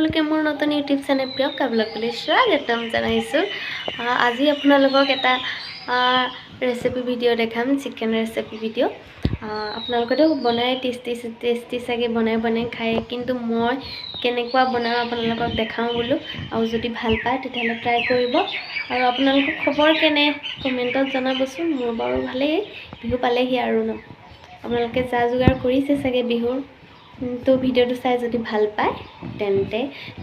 সকলোকে মোৰ নতুন ইউটিউব চেনেল প্ৰিয় কাব্লগলৈ স্বাগতম জনাইছোঁ। আজি আপোনালোকক এটা ৰেচিপি ভিডিঅ' দেখাম, চিকেন ৰেচিপি ভিডিঅ'। আপোনালোকেতো বনাই টেষ্টি চাগে বনাই খায়, কিন্তু মই কেনেকুৱা বনাওঁ আপোনালোকক দেখাওঁ বোলো। আৰু যদি ভাল পায় তেতিয়াহ'লে ট্ৰাই কৰিব। আৰু আপোনালোকৰ খবৰ কেনে কমেণ্টত জনাবচোন। মোৰ বাৰু ভালেই, বিহু পালেহি আৰু ন। আপোনালোকে যা যোগাৰ কৰিছে চাগে বিহুৰ। তো ভিডিঅ'টো চাই যদি ভাল পায় তেন্তে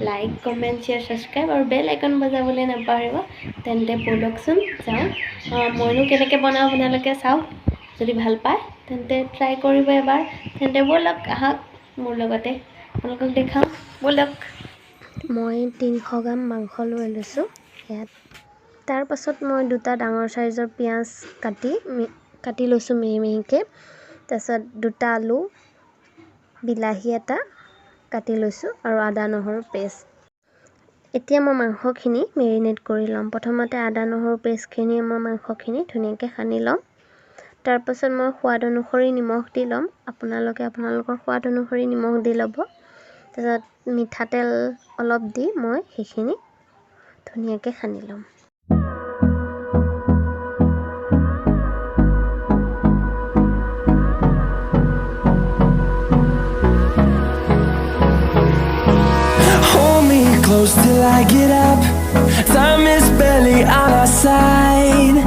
লাইক, কমেণ্ট, শ্বেয়াৰ, ছাবস্ক্ৰাইব আৰু বেল আইকন বজাবলৈ নাপাহৰিব। তেন্তে ব'লকচোন যাওঁ, মইনো কেনেকৈ বনাওঁ আপোনালোকে চাওক। যদি ভাল পায় তেন্তে ট্ৰাই কৰিব এবাৰ। তেন্তে ব'লক আহক মোৰ লগতে, আপোনালোকক দেখাওঁ ব'লক। মই 300 গ্ৰাম মাংস লৈ লৈছোঁ ইয়াত। তাৰ পাছত মই 2টা ডাঙৰ চাইজৰ পিঁয়াজ কাটি লৈছোঁ মিহিকৈ। তাৰপিছত 2টা আলু, বিলাহী এটা কাটি লৈছোঁ আৰু আদা নহৰু পেষ্ট। এতিয়া মই মাংসখিনি মেৰিনেট কৰি ল'ম। প্ৰথমতে আদা নহৰু পেষ্টখিনি মই মাংসখিনি ধুনীয়াকৈ সানি ল'ম। তাৰপাছত মই সোৱাদ অনুসৰি নিমখ দি ল'ম। আপোনালোকে আপোনালোকৰ সোৱাদ অনুসৰি নিমখ দি ল'ব। তাৰপিছত মিঠাতেল অলপ দি মই সেইখিনি ধুনীয়াকৈ সানি ল'ম। Close till I get up. Time is barely on our side.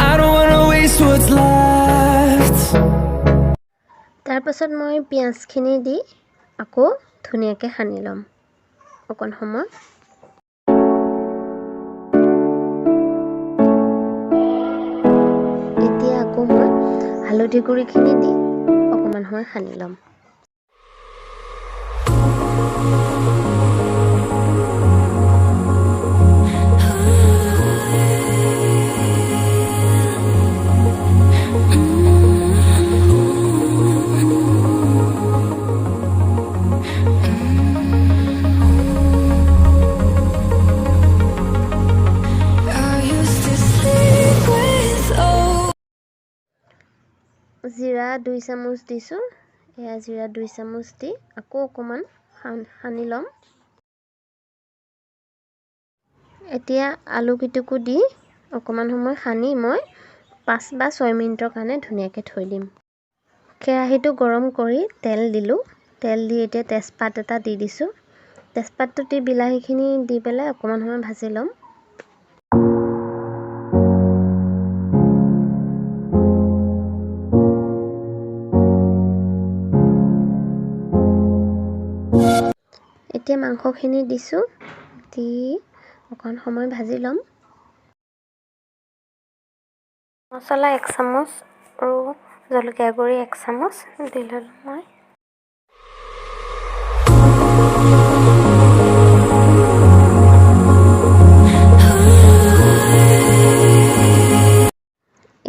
I don't wanna waste what's left. তাৰপাছত মই পিঁয়াজখিনি দি আকৌ ধুনীয়াকৈ সানি ল'ম অকণ সময়। এতিয়া আকৌ মই হালধি গুড়িখিনি দি অকণমান সময় সানি ল'ম। জিৰা 2 চামুচ দিছোঁ। এয়া জিৰা 2 চামুচ দি আকৌ অকণমান সানি ল'ম। এতিয়া আলুকেইটুকু দি অকণমান সময় সানি মই 5 বা 6 মিনিটৰ কাৰণে ধুনীয়াকৈ থৈ দিম। কেৰাহীটো গৰম কৰি তেল দিলোঁ। তেল দি এতিয়া তেজপাত এটা দি দিছোঁ। তেজপাতটো দি বিলাহীখিনি দি পেলাই অকণমান সময় ভাজি ল'ম। এতিয়া মাংসখিনি দিছোঁ, দি অকণ সময় ভাজি ল'ম। মছলা 1 চামুচ আৰু জলকীয়া গুড়ি 1 চামুচ দি ল'লোঁ মই।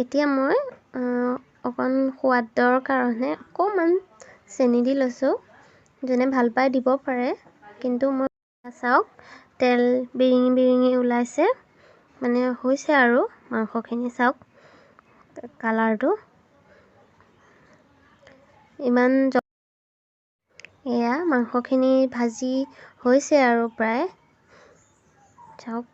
এতিয়া মই অকণ সোৱাদৰ কাৰণে অকণমান চেনি দি লৈছোঁ। যোনে ভাল পাই দিব পাৰে, কিন্তু মই চাওক তেল বিৰিঙি ওলাইছে, মানে হৈছে আৰু মাংসখিনি চাওক কালাৰটো ইমান। এয়া মাংসখিনি ভাজি হৈছে আৰু প্ৰায় চাওক।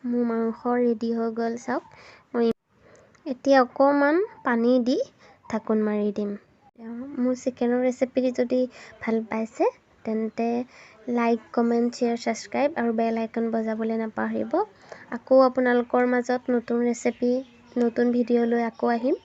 মোৰ মাংস ৰেডি হৈ গ'ল চাওক। মই এতিয়া অকণমান পানী দি ঢাকোন মাৰি দিম। মোৰ চিকেনৰ ৰেচিপি যদি ভাল পাইছে তেন্তে লাইক, কমেণ্ট, শ্বেয়াৰ, ছাবস্ক্ৰাইব আৰু বেল আইকন বজাবলৈ নাপাহৰিব। আকৌ আপোনালোকৰ মাজত নতুন ৰেচিপি, নতুন ভিডিঅ' লৈ আকৌ আহিম।